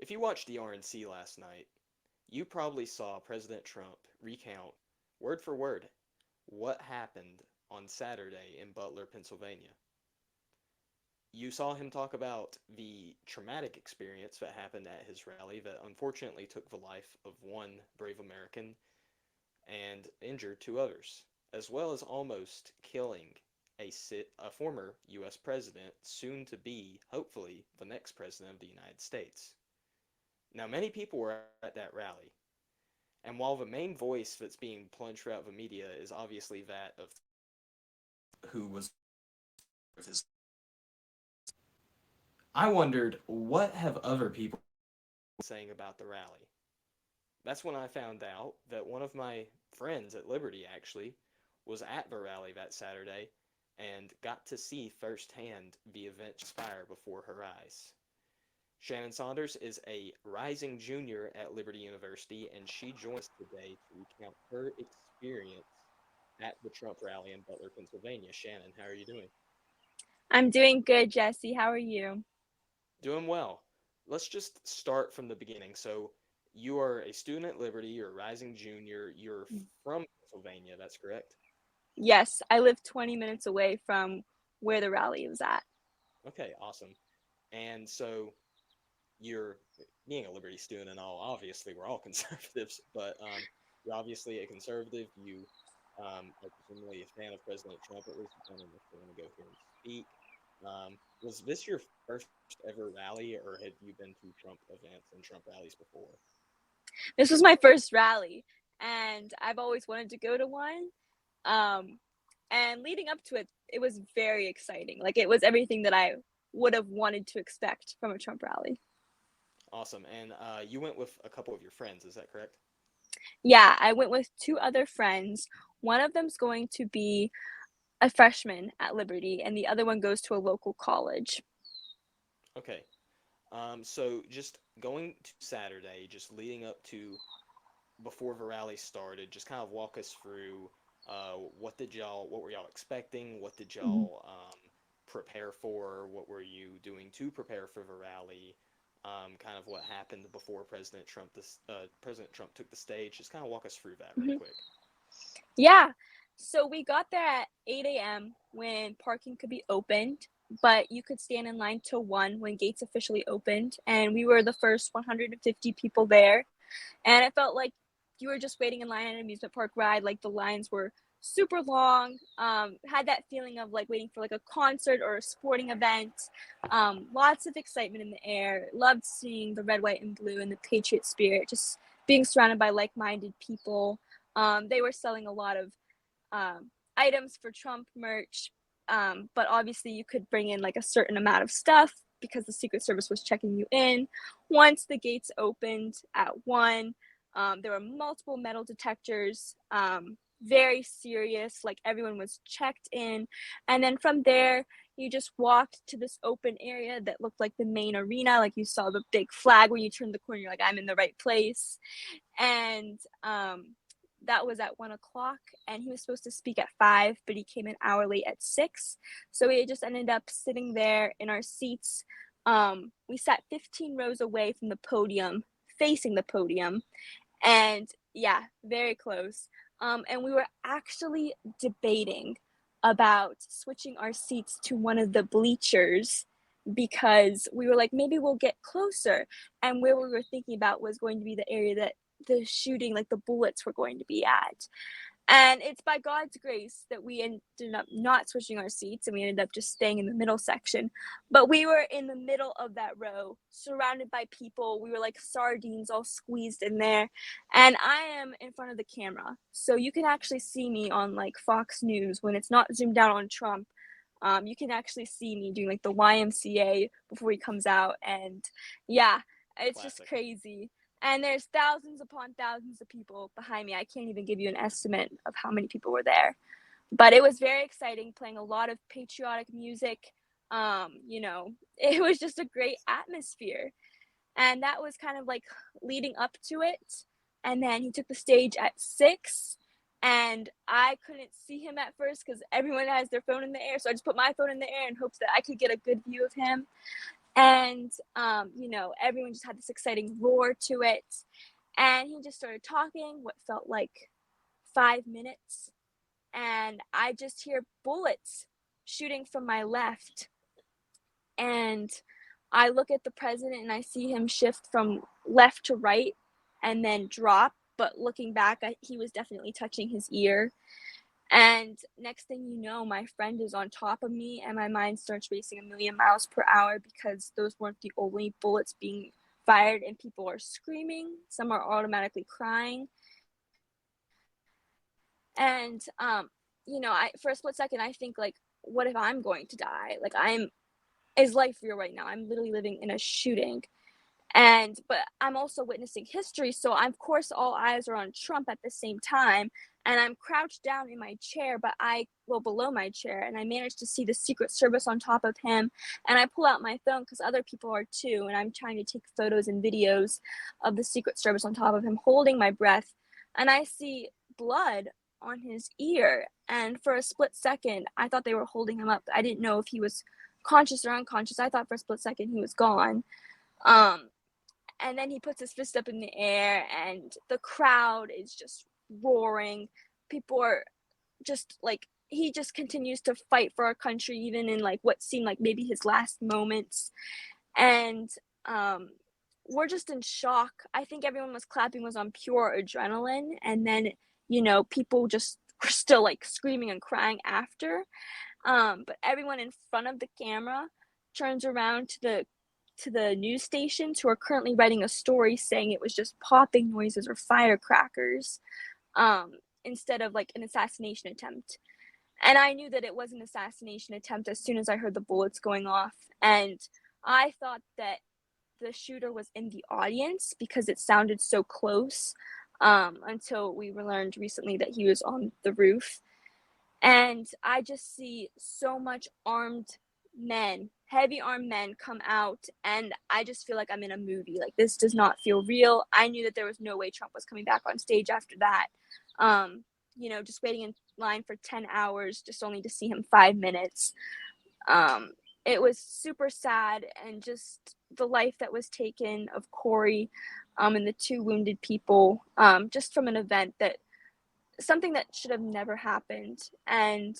If you watched the RNC last night, you probably saw President Trump recount word for word what happened on Saturday in Butler, Pennsylvania. You saw him talk about the traumatic experience that happened at his rally that unfortunately took the life of one brave American and injured two others, as well as almost killing a former U.S. president, soon to be, hopefully, the next president of the United States. Now, many people were at that rally, and while the main voice that's being plunged throughout the media is obviously that of who was with his, I wondered what have other people saying about the rally. That's when I found out that one of my friends at Liberty actually was at the rally that Saturday and got to see firsthand the event transpire before her eyes. Shannon Sauders is a rising junior at Liberty University, and she joins today to recount her experience at the Trump rally in Butler, Pennsylvania. Shannon, how are you doing? I'm doing good, Jesse. How are you? Doing well. Let's just start from the beginning. So, you are a student at Liberty, you're a rising junior, you're from Pennsylvania, that's correct? Yes, I live 20 minutes away from where the rally was at. Okay, awesome. And so, you're being a Liberty student and all, obviously, we're all conservatives, but you're obviously a conservative. You are presumably a fan of President Trump, at least you kind of want to go here and speak. Was this your first ever rally, or had you been to Trump events and Trump rallies before? This was my first rally, and I've always wanted to go to one. Um, and leading up to it, it was very exciting. Like, it was everything that I would have wanted to expect from a Trump rally. Awesome. And you went with a couple of your friends, is that correct? Yeah, I went with two other friends. One of them's going to be a freshman at Liberty, and the other one goes to a local college. Okay. So just going to Saturday, just leading up to before the rally started, just kind of walk us through what were y'all expecting? What did Mhm. y'all prepare for? What were you doing to prepare for the rally? Kind of what happened before President Trump took the stage. Just kind of walk us through that real Mhm. quick. Yeah. So we got there at 8 a.m. when parking could be opened, but you could stand in line till 1 when gates officially opened. And we were the first 150 people there. And it felt like you were just waiting in line at an amusement park ride. Like, the lines were super long. Had that feeling of like waiting for like a concert or a sporting event. Lots of excitement in the air. Loved seeing the red, white, and blue and the Patriot spirit. Just being surrounded by like-minded people. They were selling a lot of items for Trump merch, but obviously you could bring in like a certain amount of stuff because the Secret Service was checking you in. Once the gates opened at 1, there were multiple metal detectors. Very serious, like everyone was checked in. And then from there, you just walked to this open area that looked like the main arena. Like, you saw the big flag when you turned the corner, you're like, I'm in the right place. And that was at 1 o'clock, and he was supposed to speak at 5, but he came an hour late at 6. So we just ended up sitting there in our seats. We sat 15 rows away from the podium, facing the podium, and yeah, very close. And we were actually debating about switching our seats to one of the bleachers because we were like, maybe we'll get closer. And where we were thinking about was going to be the area that the shooting, like the bullets, were going to be at. And it's by God's grace that we ended up not switching our seats and we ended up just staying in the middle section. But we were in the middle of that row, surrounded by people. We were like sardines all squeezed in there. And I am in front of the camera. So you can actually see me on like Fox News when it's not zoomed out on Trump. You can actually see me doing like the YMCA before he comes out. And yeah, it's just Classic. crazy. And there's thousands upon thousands of people behind me. I can't even give you an estimate of how many people were there. But it was very exciting, playing a lot of patriotic music. It was just a great atmosphere. And that was kind of like leading up to it. And then he took the stage at 6. And I couldn't see him at first because everyone has their phone in the air. So I just put my phone in the air in hopes that I could get a good view of him. And everyone just had this exciting roar to it. And he just started talking what felt like 5 minutes, and I just hear bullets shooting from my left. And I look at the president and I see him shift from left to right and then drop. But looking back, he was definitely touching his ear. And next thing you know, my friend is on top of me, and my mind starts racing a million miles per hour because those weren't the only bullets being fired, and people are screaming. Some are automatically crying. And for a split second, I think like, what if I'm going to die? Like, is life real right now? I'm literally living in a shooting. But I'm also witnessing history, so of course all eyes are on Trump at the same time. And I'm crouched down in my chair, but below my chair, and I managed to see the Secret Service on top of him. And I pull out my phone because other people are too, and I'm trying to take photos and videos of the Secret Service on top of him, holding my breath. And I see blood on his ear, and for a split second I thought they were holding him up. I didn't know if he was conscious or unconscious. I thought for a split second he was gone. um and then he puts his fist up in the air, and the crowd is just roaring. People are just like, he just continues to fight for our country, even in like what seemed like maybe his last moments. And um we're just in shock. I think everyone was clapping was on pure adrenaline, and then people just were still like screaming and crying after. But everyone in front of the camera turns around to the news stations, who are currently writing a story saying it was just popping noises or firecrackers, um, instead of like an assassination attempt. And I knew that it was an assassination attempt as soon as I heard the bullets going off. And I thought that the shooter was in the audience because it sounded so close, until we learned recently that he was on the roof. And I just see so much armed men, heavy armed men come out, and I just feel like I'm in a movie. Like, this does not feel real. I knew that there was no way Trump was coming back on stage after that. Just waiting in line for 10 hours just only to see him 5 minutes. Um, it was super sad, and just the life that was taken of Corey, and the two wounded people, just from an event that something that should have never happened. And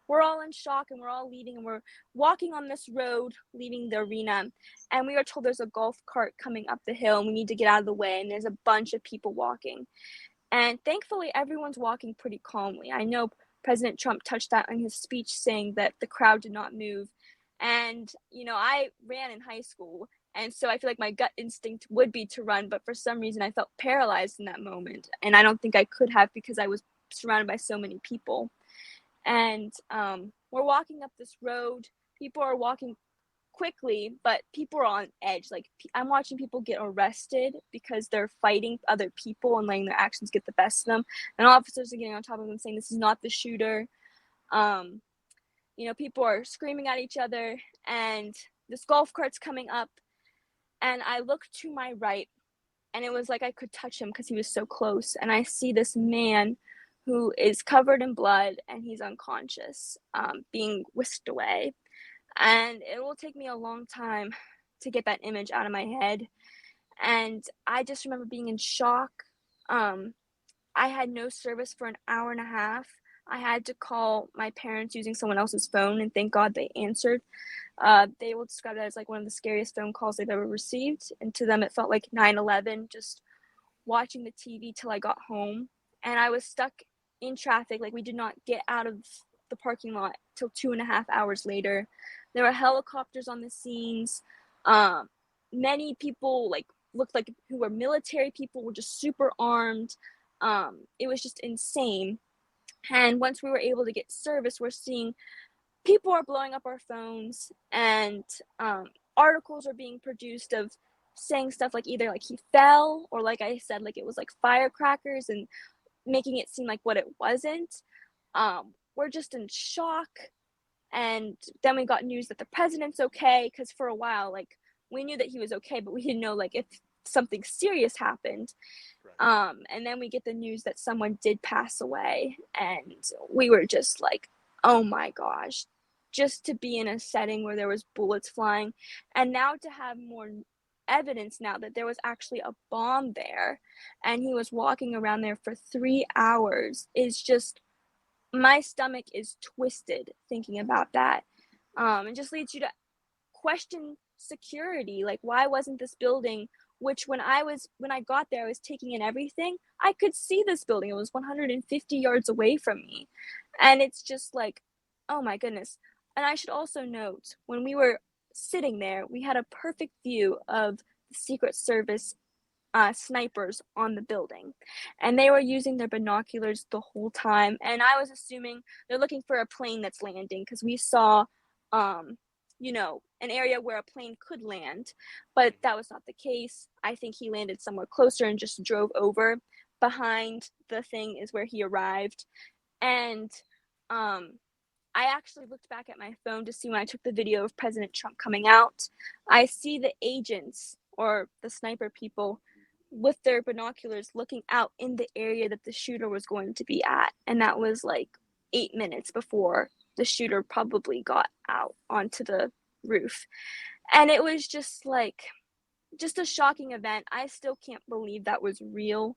we're all in shock, and we're all leaving, and we're walking on this road leaving the arena, and we are told there's a golf cart coming up the hill and we need to get out of the way, and there's a bunch of people walking. And thankfully everyone's walking pretty calmly. I know President Trump touched that in his speech, saying that the crowd did not move. And I ran in high school, and so I feel like my gut instinct would be to run, but for some reason I felt paralyzed in that moment. And I don't think I could have, because I was surrounded by so many people. And we're walking up this road. People are walking quickly, but people are on edge. Like, I'm watching people get arrested because they're fighting other people and letting their actions get the best of them. And officers are getting on top of them saying this is not the shooter. Um, people are screaming at each other, and this golf cart's coming up, and I look to my right, and it was like I could touch him because he was so close. And I see this man who is covered in blood, and he's unconscious, being whisked away. And it will take me a long time to get that image out of my head. And I just remember being in shock. I had no service for an hour and a half. I had to call my parents using someone else's phone, and thank God they answered. They will describe that as like one of the scariest phone calls they've ever received. And to them, it felt like 9/11, just watching the TV till I got home. And I was stuck in traffic. Like, we did not get out of the parking lot till 2.5 hours later. There were helicopters on the scenes. Many people like looked like who were military people, were just super armed. It was just insane. And once we were able to get service, we're seeing people are blowing up our phones, and articles are being produced of saying stuff like either like he fell, or like I said, like it was like firecrackers, and making it seem like what it wasn't. We're just in shock. And then we got news that the president's okay, because for a while, like, we knew that he was okay, but we didn't know like if something serious happened. Right. And then we get the news that someone did pass away, and we were just like, oh my gosh, just to be in a setting where there was bullets flying, and now to have more evidence now that there was actually a bomb there and he was walking around there for 3 hours is just, my stomach is twisted thinking about that. It just leads you to question security. Like, why wasn't this building, which when I got there, I was taking in everything. I could see this building. It was 150 yards away from me. And it's just like, oh my goodness. And I should also note, when we were sitting there, we had a perfect view of the Secret Service snipers on the building, and they were using their binoculars the whole time. And I was assuming they're looking for a plane that's landing because we saw, um, an area where a plane could land, but that was not the case. I think he landed somewhere closer and just drove over. Behind the thing is where he arrived, and um, I actually looked back at my phone to see when I took the video of President Trump coming out. I see the agents or the sniper people with their binoculars looking out in the area that the shooter was going to be at. And that was like 8 minutes before the shooter probably got out onto the roof. And it was just like, just a shocking event. I still can't believe that was real.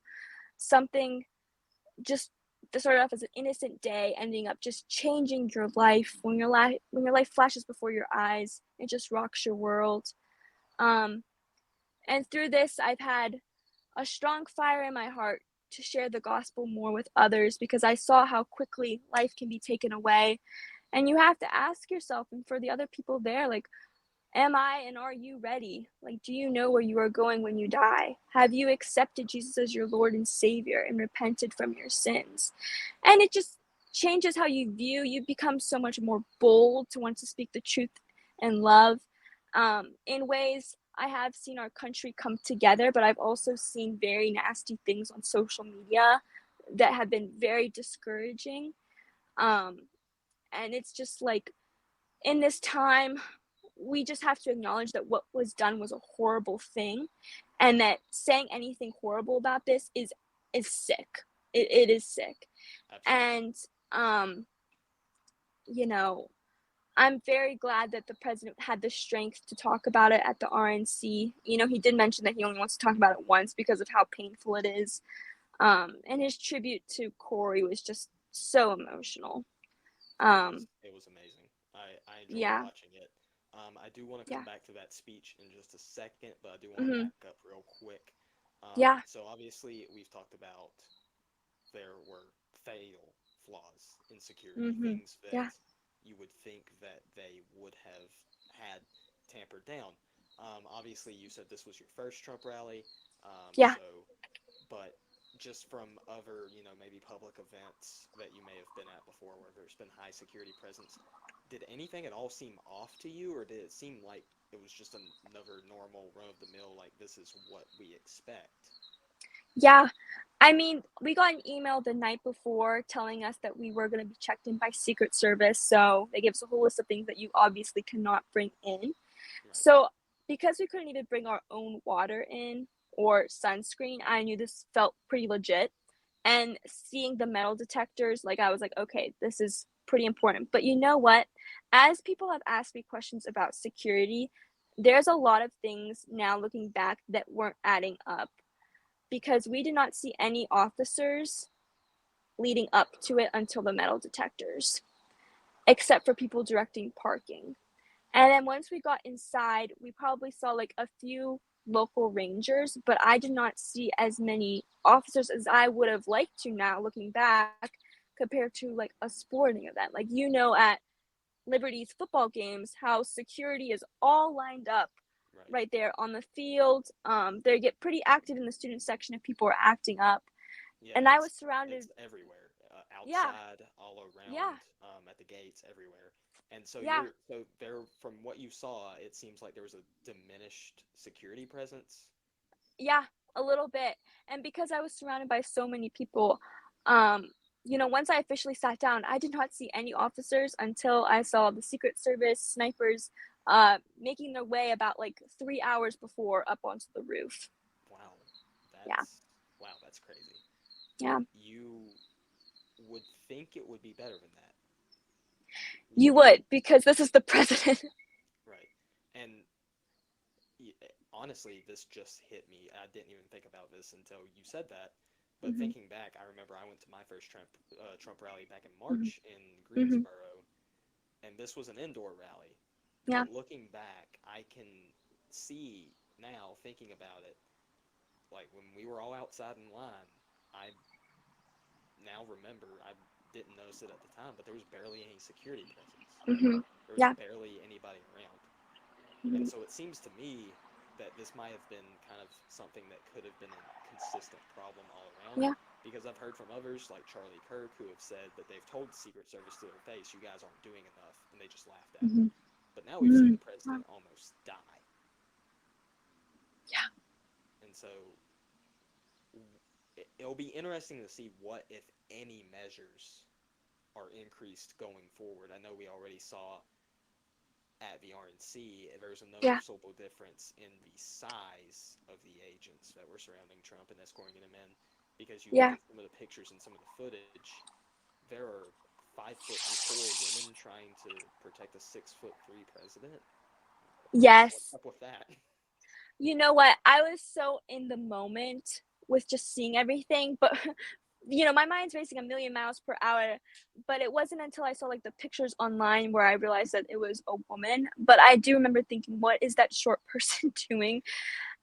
Something just to start off as an innocent day ending up just changing your life. When your life flashes before your eyes, it just rocks your world. um and through this, I've had a strong fire in my heart to share the gospel more with others, because I saw how quickly life can be taken away. And you have to ask yourself, and for the other people there, like, am I and are you ready? Like, do you know where you are going when you die? Have you accepted Jesus as your Lord and Savior and repented from your sins? And it just changes how you view. You become so much more bold to want to speak the truth and love. In ways, I have seen our country come together, but I've also seen very nasty things on social media that have been very discouraging. Um, and it's just like, in this time, we just have to acknowledge that what was done was a horrible thing, and that saying anything horrible about this is sick. It is sick. Absolutely. And um, you know, I'm very glad that the president had the strength to talk about it at the RNC. He did mention that he only wants to talk about it once because of how painful it is. And his tribute to Corey was just so emotional. Um, It was amazing. I enjoyed yeah, watching it. I do want to come yeah, back to that speech in just a second, but I do want to hmm back up real quick. yeah, So obviously we've talked about there were fatal flaws in security, things that yeah, you would think that they would have had tampered down. Obviously, you said this was your first Trump rally, yeah. but just from other, maybe public events that you may have been at before where there's been high security presence, did anything at all seem off to you, or did it seem like it was just another normal run of the mill, like this is what we expect? Yeah. I mean, we got an email the night before telling us that we were going to be checked in by Secret Service. So they gave us a whole list of things that you obviously cannot bring in. Right. So because we couldn't even bring our own water in or sunscreen, I knew this felt pretty legit. And seeing the metal detectors, like, I was like, okay, this is pretty important. But you know what? As people have asked me questions about security, there's a lot of things now looking back that weren't adding up, because we did not see any officers leading up to it until the metal detectors, except for people directing parking. And then once we got inside, we probably saw like a few local rangers, but I did not see as many officers as I would have liked to now looking back, compared to like a sporting event. Like, at Liberty's football games, how security is all lined up Right. right there on the field. They get pretty active in the student section if people are acting up. Yeah, And I was it's surrounded. everywhere, Yeah, outside, all yeah, around, at the gates, everywhere. And so yeah, there, from what you saw, it seems like there was a diminished security presence. yeah, a little bit. And because I was surrounded by so many people, um, once I officially sat down, I did not see any officers until I saw the Secret Service snipers making their way about like 3 hours before up onto the roof. Wow, Yeah, that's crazy. yeah. You would think it would be better than that. You And would, because this is the president. right. And honestly, this just hit me. I didn't even think about this until you said that. But Mhm. thinking back, I remember I went to my first Trump rally back in Mhm. March in Mhm. Greensboro, and this was an indoor rally. Yeah. But looking back, I can see now, thinking about it, like when we were all outside in line, I now remember, I didn't notice it at the time, but there was barely any security presence. Mhm. There was Yeah. barely anybody around. And Mhm. so it seems to me that this might have been kind of something that could have been a consistent problem all around. Yeah. Because I've heard from others like Charlie Kirk who have said that they've told the Secret Service to their face, you guys aren't doing enough, and they just laughed at them. Mhm. But now we've seen Mhm. the Wow. president almost die. Yeah. And so it'll be interesting to see what, if any, measures are increased going forward. I know we already saw at the RNC, there's a Yeah. noticeable difference in the size of the agents that were surrounding Trump and escorting him in. Because you look Yeah. at some of the pictures and some of the footage, there are 5'4" women trying to protect a 6'3" president. What's Yes. up with that? You know what? I was so in the moment with just seeing everything, but my mind's racing a million miles per hour. But it wasn't until I saw like the pictures online where I realized that it was a woman. But I do remember thinking, what is that short person doing?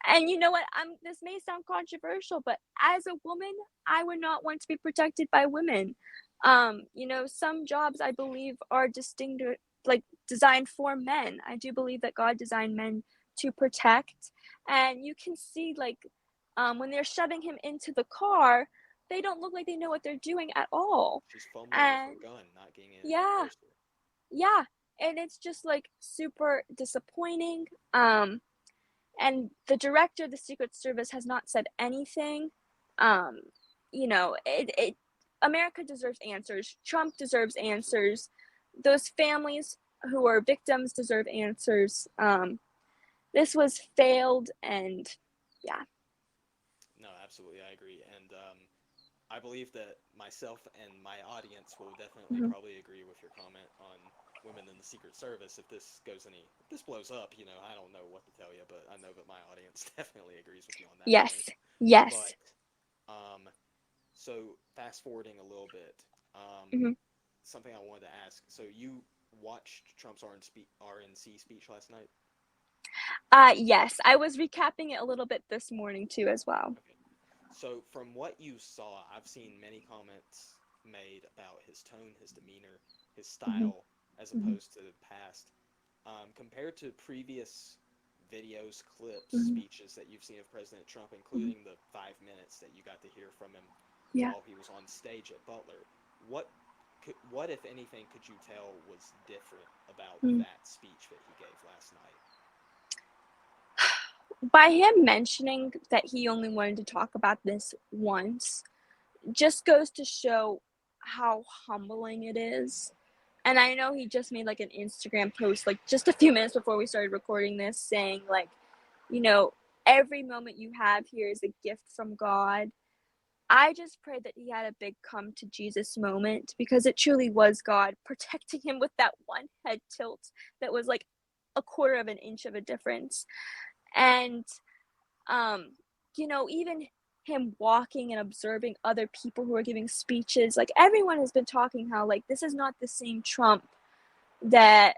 And you know what? This may sound controversial, but as a woman, I would not want to be protected by women. Some jobs I believe are distinct, like designed for men. I do believe that God designed men to protect, and you can see like when they're shoving him into the car, they don't look like they know what they're doing at all. She's fumbling with her And gun, not getting it yeah, closer. yeah, and it's just like super disappointing. And the director of the Secret Service has not said anything. Um, it America deserves answers. Trump deserves Absolutely. answers. Those families who are victims deserve answers. This was failed, and yeah. No, absolutely, I agree. And I believe that myself and my audience will definitely Mhm. probably agree with your comment on women in the Secret Service. If this blows up, I don't know what to tell you, but I know that my audience definitely agrees with you on that point. Yes, yes. But um, so fast forwarding a little bit, Mhm. something I wanted to ask. So you watched Trump's RNC speech last night? Yes, I was recapping it a little bit this morning too, as well. Okay. So from what you saw, I've seen many comments made about his tone, his demeanor, his Mhm. style, as Mhm. opposed to the past. Compared to previous videos, clips, Mhm. speeches that you've seen of President Trump, Mhm. including the 5 minutes that you got to hear from him Yeah. while he was on stage at Butler, what if anything, could you tell was different about Mhm. that speech that he gave last night? By him mentioning that he only wanted to talk about this once just goes to show how humbling it is. And I know he just made like an Instagram post like just a few minutes before we started recording this saying like, you know, every moment you have here is a gift from God. I just pray that he had a big come to Jesus moment because it truly was God protecting him with that one head tilt that was like a quarter of an inch of a difference. And um even him walking and observing other people who are giving speeches, like everyone has been talking how like this is not the same Trump that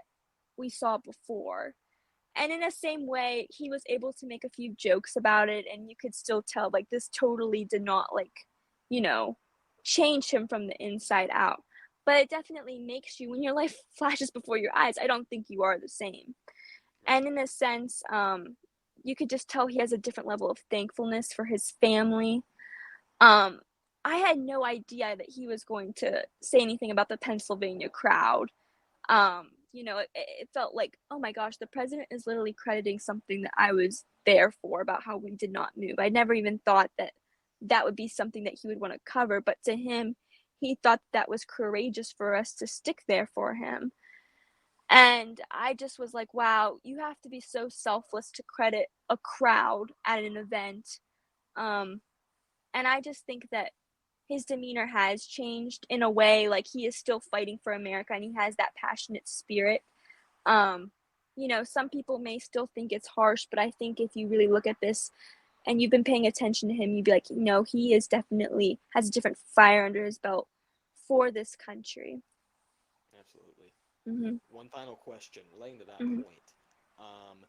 we saw before. And in the same way, he was able to make a few jokes about it, and you could still tell like this totally did not like, you know, change him from the inside out. But it definitely makes you, when your life flashes before your eyes, I don't think you are the same. Right. And in a sense, you could just tell he has a different level of thankfulness for his family. Um, I had no idea that he was going to say anything about the Pennsylvania crowd. It felt like, oh my gosh, the president is literally crediting something that I was there for about how we did not move. I never even thought that that would be something that he would want to cover, but to him, he thought that was courageous for us to stick there for him. And I just was like, wow, you have to be so selfless to credit a crowd at an event. Um, and I just think that his demeanor has changed in a way. Like, he is still fighting for America and he has that passionate spirit. Um, some people may still think it's harsh, but I think if you really look at this and you've been paying attention to him, you'd be like, no, he is definitely has a different fire under his belt for this country. Absolutely. Mhm. One final question relating to that Mhm. point. Um,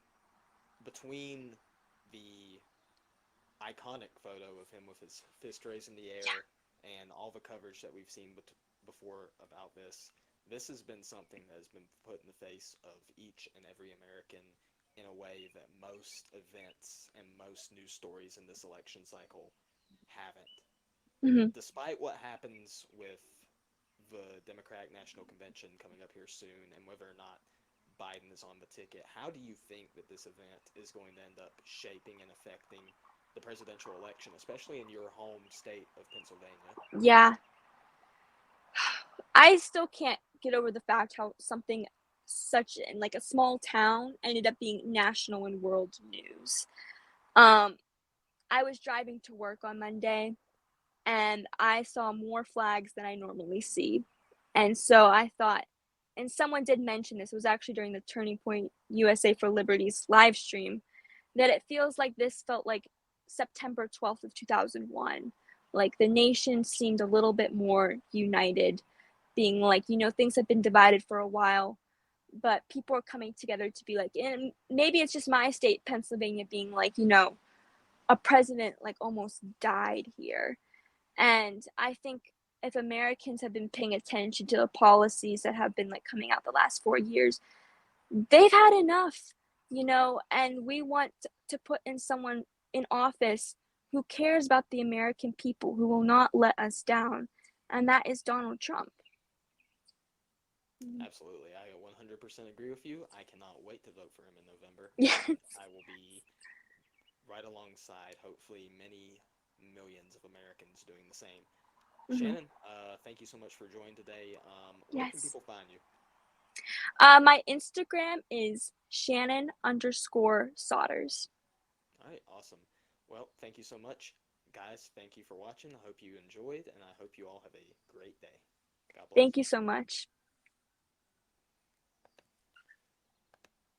between the iconic photo of him with his fist raised in the air and all the coverage that we've seen before about this has been something that has been put in the face of each and every American in a way that most events and most news stories in this election cycle haven't. Mhm. Despite what happens with the Democratic National Convention coming up here soon and whether or not Biden is on the ticket, how do you think that this event is going to end up shaping and affecting the presidential election, especially in your home state of Pennsylvania? Yeah, I still can't get over the fact how something such in like a small town ended up being national and world news. Um, I was driving to work on Monday and I saw more flags than I normally see. And so I thought, and someone did mention this, it was actually during the Turning Point USA for Liberty's live stream, that it feels like this felt like September 12th of 2001. Like the nation seemed a little bit more united, being like, things have been divided for a while, but people are coming together to be like, and maybe it's just my state, Pennsylvania, being like, a president like almost died here. And I think if Americans have been paying attention to the policies that have been like coming out the last 4 years, they've had enough, and we want to put in someone in office who cares about the American people, who will not let us down. And that is Donald Trump. Absolutely. I 100% agree with you. I cannot wait to vote for him in November, Yes. and I will be right alongside, hopefully, many millions of Americans doing the same. Hmm. Shannon, thank you so much for joining today. Where can Yes. people find you? My Instagram is Shannon_Sauders. All right, awesome. Well, thank you so much. Guys, thank you for watching. I hope you enjoyed, and I hope you all have a great day. God bless. Thank you so much.